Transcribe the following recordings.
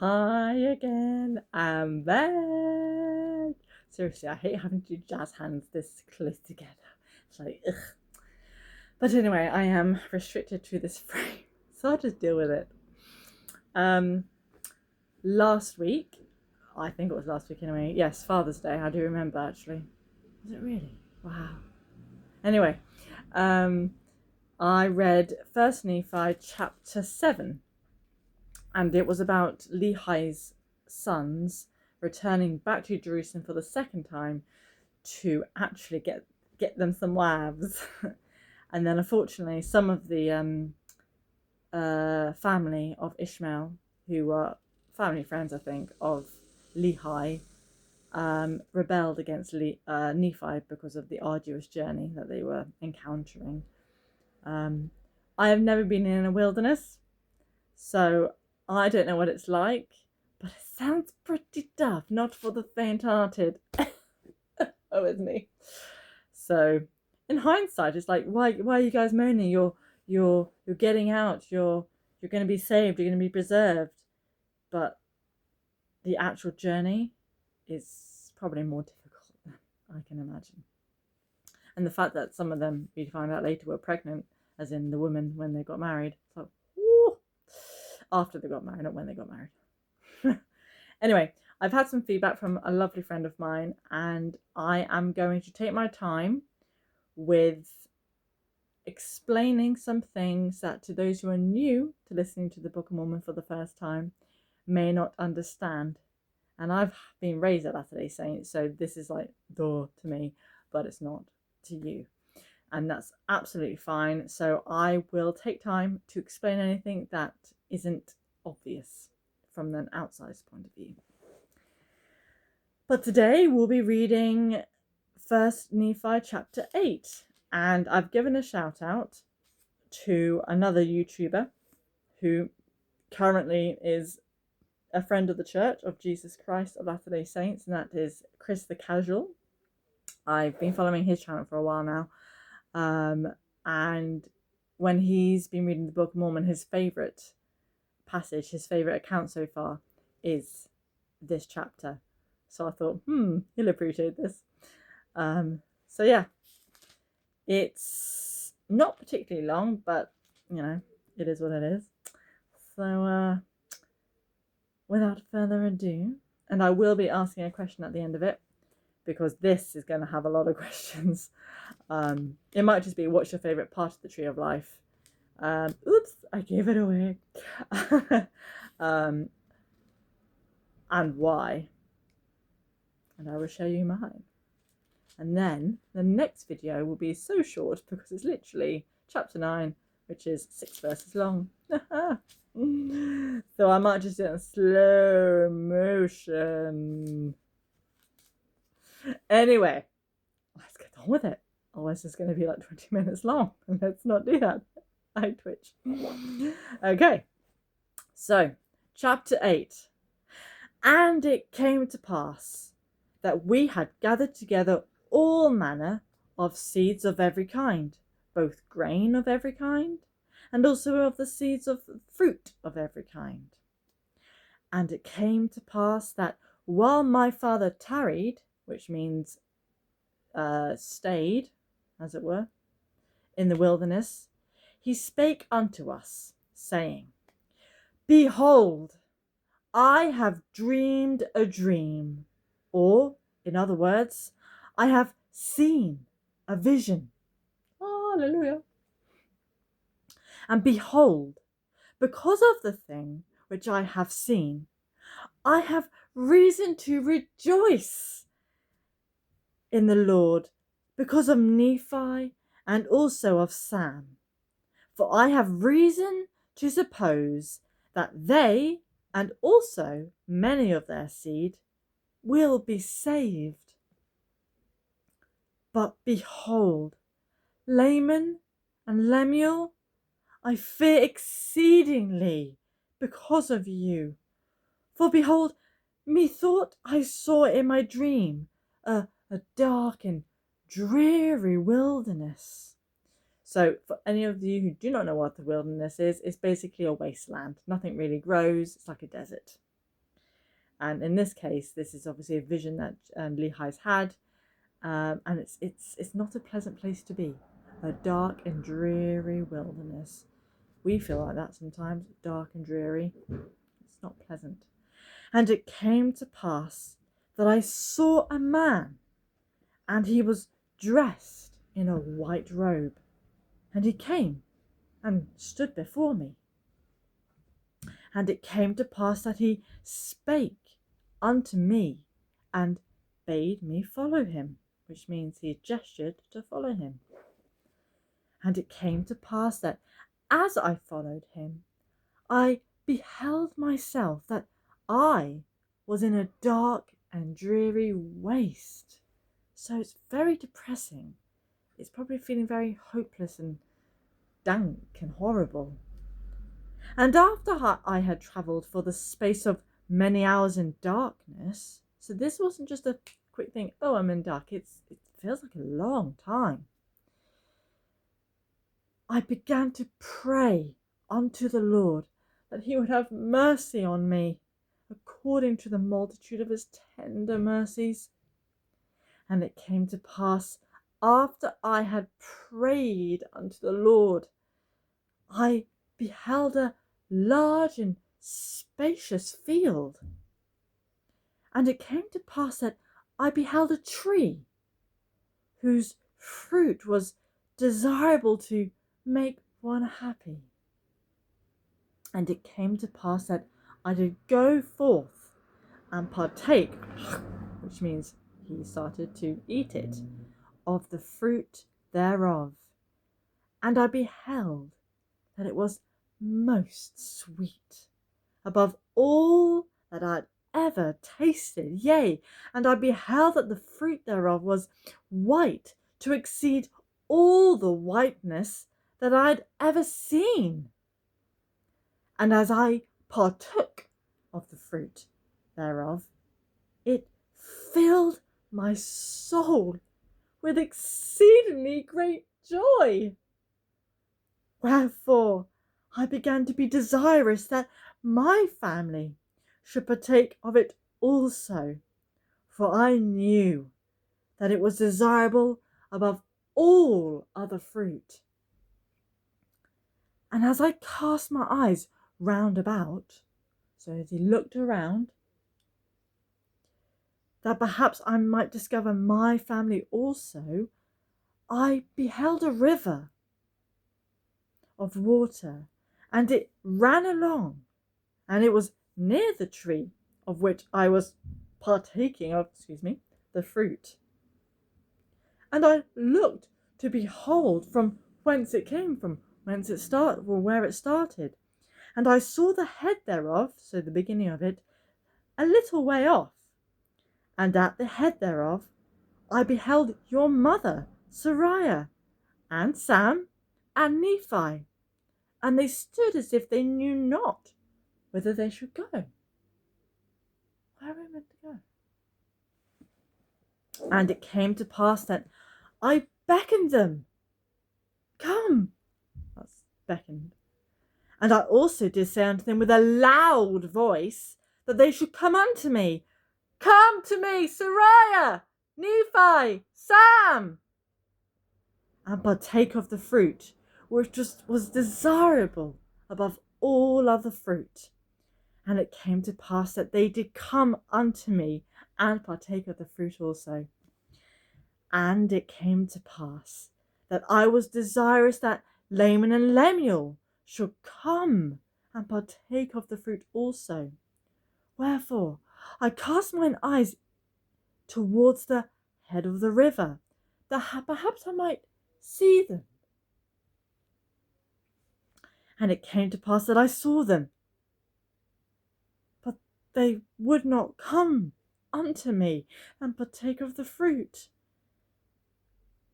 Hi again, I'm back. Seriously, I hate having to do jazz hands this close together. It's like, ugh. But anyway, I am restricted to this frame, so I'll just deal with it. Um, Last week, I think it was last week anyway. Yes, Father's Day. I do remember actually. Was it really? Wow. Anyway, um, I read First Nephi chapter 7, and it was about Lehi's sons returning back to Jerusalem for the second time to actually get them some wives. And then unfortunately some of the family of Ishmael, who were family friends I think of Lehi, rebelled against Nephi because of the arduous journey that they were encountering. I have never been in a wilderness, so I don't know what it's like, but it sounds pretty tough, not for the faint-hearted. Oh, it's me. So, in hindsight, it's like, why are you guys moaning? You're getting out. You're going to be saved. You're going to be preserved. But the actual journey is probably more difficult than I can imagine. And the fact that some of them, we find out later, were pregnant, as in the women when they got married. So, woo, after they got married, not when they got married. Anyway, I've had some feedback from a lovely friend of mine, and I am going to take my time with explaining some things that, to those who are new to listening to the Book of Mormon for the first time, may not understand. And I've been raised a Latter-day Saint, so this is like duh to me, but it's not to you. And that's absolutely fine. So I will take time to explain anything that isn't obvious from an outsider's point of view. But today we'll be reading First Nephi chapter 8. And I've given a shout out to another YouTuber who currently is a friend of the Church of Jesus Christ of Latter-day Saints, and that is Chris the Casual. I've been following his channel for a while now. And when he's been reading the Book of Mormon, his favourite passage, his favourite account so far is this chapter. So I thought, he'll appreciate this. So yeah, it's not particularly long, but you know, it is what it is. So without further ado, and I will be asking a question at the end of it, because this is going to have a lot of questions. It might just be, what's your favourite part of the Tree of Life? Oops, I gave it away. And why? And I will show you mine. And then the next video will be so short because it's literally chapter 9, which is 6 verses long. So I might just do it in slow motion. Anyway, let's get on with it. Otherwise it's going to be like 20 minutes long. And let's not do that. I twitch. Okay. So, chapter 8. And it came to pass that we had gathered together all manner of seeds of every kind, both grain of every kind, and also of the seeds of fruit of every kind. And it came to pass that while my father tarried, which means stayed, as it were, in the wilderness, he spake unto us, saying, Behold, I have dreamed a dream, or, in other words, I have seen a vision. Hallelujah. And behold, because of the thing which I have seen, I have reason to rejoice in the Lord, because of Nephi and also of Sam. For I have reason to suppose that they, and also many of their seed, will be saved. But behold, Laman and Lemuel, I fear exceedingly because of you. For behold, methought I saw in my dream a dark and dreary wilderness. So for any of you who do not know what the wilderness is, it's basically a wasteland. Nothing really grows. It's like a desert. And in this case, this is obviously a vision that Lehi's had, and it's not a pleasant place to be, a dark and dreary wilderness. We feel like that sometimes, dark and dreary. It's not pleasant. And it came to pass that I saw a man, and he was dressed in a white robe, and he came and stood before me. And it came to pass that he spake unto me and bade me follow him, which means he gestured to follow him. And it came to pass that as I followed him, I beheld myself that I was in a dark and dreary waste. So it's very depressing. It's probably feeling very hopeless and dank and horrible. And after I had travelled for the space of many hours in darkness, so this wasn't just a quick thing, oh, I'm in dark, it feels like a long time. I began to pray unto the Lord that he would have mercy on me according to the multitude of his tender mercies. And it came to pass, after I had prayed unto the Lord, I beheld a large and spacious field. And it came to pass that I beheld a tree whose fruit was desirable to make one happy. And it came to pass that I did go forth and partake, which means he started to eat it, of the fruit thereof. And I beheld that it was most sweet, above all that I had ever tasted. Yea, and I beheld that the fruit thereof was white to exceed all the whiteness that I had ever seen. And as I partook of the fruit thereof, it filled my soul with exceedingly great joy. Wherefore I began to be desirous that my family should partake of it also, for I knew that it was desirable above all other fruit. And as I cast my eyes round about, so as he looked around, that perhaps I might discover my family also, I beheld a river of water, and it ran along, and it was near the tree of which I was partaking of, the fruit. And I looked to behold from whence it came, from whence it started, or where it started. And I saw the head thereof, so the beginning of it, a little way off. And at the head thereof I beheld your mother, Sariah, and Sam, and Nephi. And they stood as if they knew not whither they should go. Where are we meant to go? And it came to pass that I beckoned them. Come. That's beckoned. And I also did say unto them with a loud voice that they should come unto me. Come to me, Sariah, Nephi, Sam, and partake of the fruit, which was desirable above all other fruit. And it came to pass that they did come unto me and partake of the fruit also. And it came to pass that I was desirous that Laman and Lemuel should come and partake of the fruit also. Wherefore I cast mine eyes towards the head of the river, that perhaps I might see them. And it came to pass that I saw them, but they would not come unto me and partake of the fruit.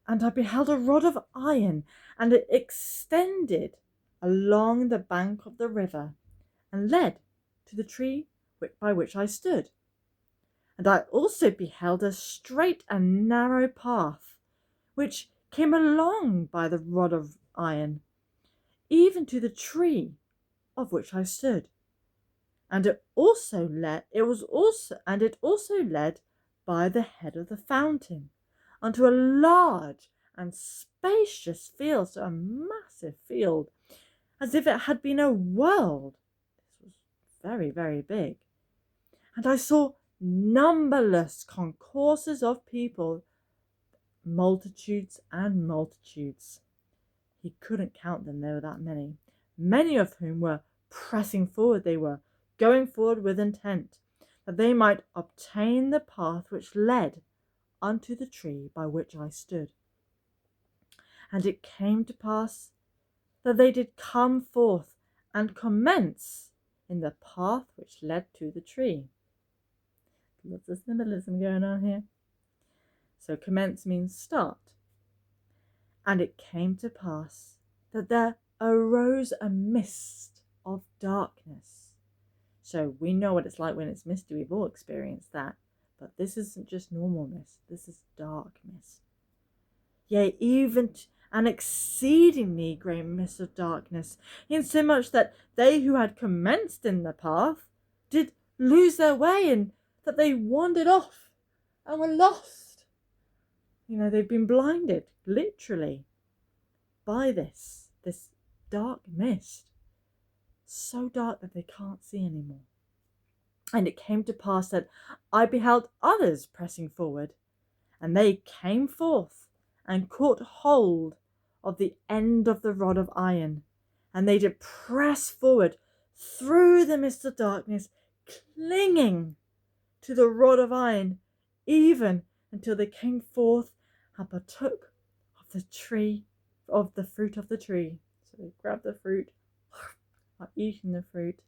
And I beheld a rod of iron, and it extended along the bank of the river, and led to the tree by which I stood. And I also beheld a straight and narrow path, which came along by the rod of iron, even to the tree of which I stood. And it also led by the head of the fountain onto a large and spacious field, so a massive field, as if it had been a world. This was very, very big. And I saw numberless concourses of people, multitudes and multitudes. He couldn't count them, there were that many of whom were pressing forward. They were going forward with intent, that they might obtain the path which led unto the tree by which I stood. And it came to pass that they did come forth and commence in the path which led to the tree. Lots of symbolism going on here. So commence means start. And it came to pass that there arose a mist of darkness. So we know what it's like when it's misty. We've all experienced that. But this isn't just normal mist. This is dark mist. Yea, even an exceedingly great mist of darkness, insomuch that they who had commenced in the path did lose their way, and that they wandered off and were lost. They've been blinded, literally, by this dark mist. So dark that they can't see anymore. And it came to pass that I beheld others pressing forward, and they came forth and caught hold of the end of the rod of iron, and they did press forward through the mist of darkness, clinging to the rod of iron, even until they came forth and partook of the fruit of the tree. So they grabbed the fruit, are eating the fruit,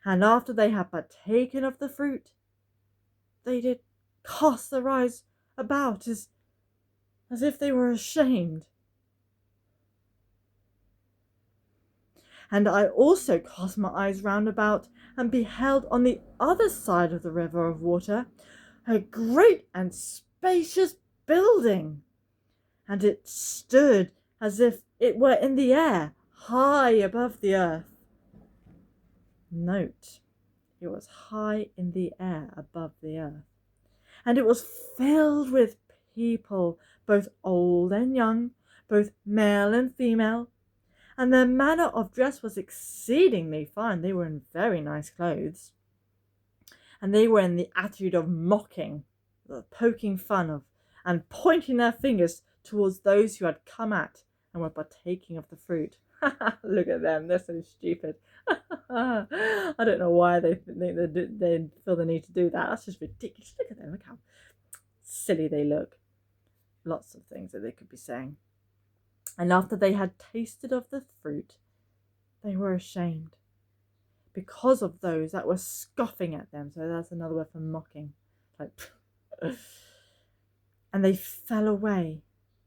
and after they had partaken of the fruit, they did cast their eyes about as if they were ashamed. And I also cast my eyes round about, and beheld on the other side of the river of water a great and spacious building, and it stood as if it were in the air, high above the earth. Note, it was high in the air above the earth, and it was filled with people, both old and young, both male and female, and their manner of dress was exceedingly fine. They were in very nice clothes, and they were in the attitude of mocking, poking fun of, and pointing their fingers towards those who had come at and were partaking of the fruit. Look at them, they're so stupid. I don't know why they think they feel the need to do that. That's just ridiculous. Look at them, look how silly they look. Lots of things that they could be saying. And after they had tasted of the fruit, they were ashamed because of those that were scoffing at them. So that's another word for mocking. And they fell away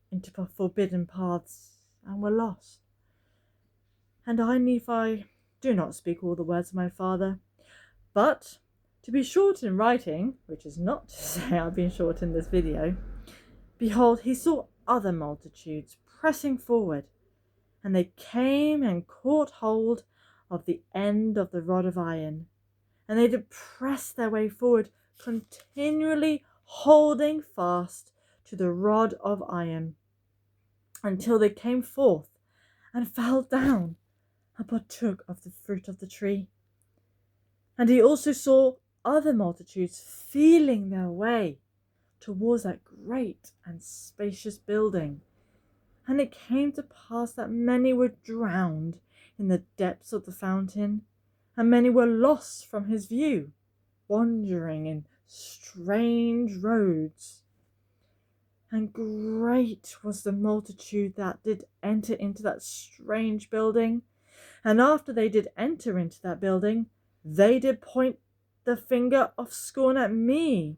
into forbidden paths and were lost. And I, Nephi, do not speak all the words of my father, but to be short in writing, which is not to say I've been short in this video, behold, he saw other multitudes pressing forward, and they came and caught hold of the end of the rod of iron, and they did press their way forward, continually holding fast to the rod of iron, until they came forth and fell down and partook of the fruit of the tree. And he also saw other multitudes feeling their way towards that great and spacious building. And it came to pass that many were drowned in the depths of the fountain, and many were lost from his view, wandering in strange roads. And great was the multitude that did enter into that strange building. And after they did enter into that building, they did point the finger of scorn at me,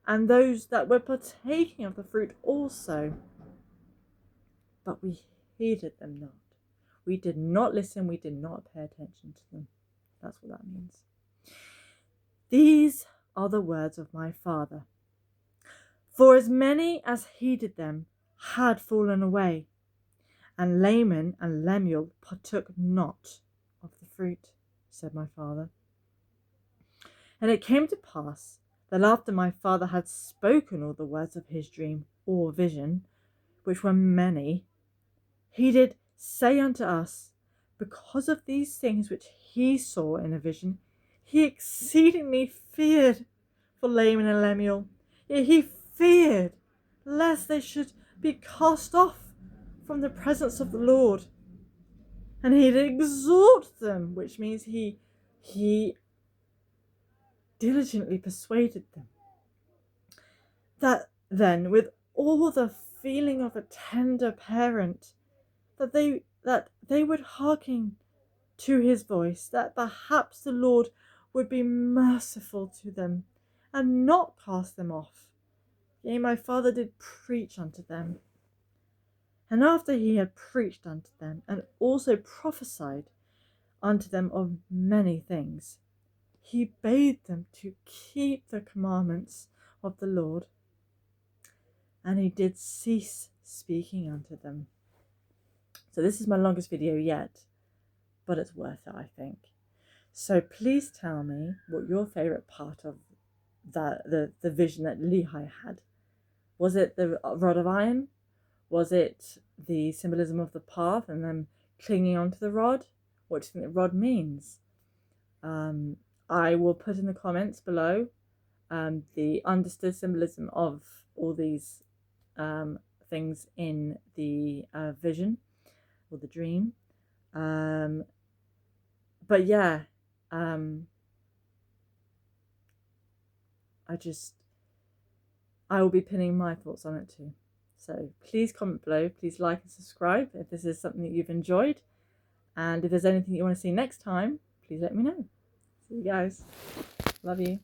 and those that were partaking of the fruit also. But we heeded them not. We did not listen, we did not pay attention to them. That's what that means. These are the words of my father. For as many as heeded them had fallen away, and Laman and Lemuel partook not of the fruit, said my father. And it came to pass that after my father had spoken all the words of his dream or vision, which were many, he did say unto us, because of these things which he saw in a vision, he exceedingly feared for Laman and Lemuel. Yea, he feared lest they should be cast off from the presence of the Lord. And he did exhort them, which means he diligently persuaded them, that then with all the feeling of a tender parent, that they would hearken to his voice, that perhaps the Lord would be merciful to them and not cast them off. Yea, my father did preach unto them. And after he had preached unto them, and also prophesied unto them of many things, he bade them to keep the commandments of the Lord. And he did cease speaking unto them. So this is my longest video yet, but it's worth it, I think. So please tell me what your favourite part of the vision that Lehi had. Was it the rod of iron? Was it the symbolism of the path and them clinging onto the rod? What do you think the rod means? I will put in the comments below the understood symbolism of all these things in the vision or the dream. But yeah, I will be pinning my thoughts on it too. So please comment below, please like and subscribe if this is something that you've enjoyed. And if there's anything you want to see next time, please let me know. See you guys. Love you.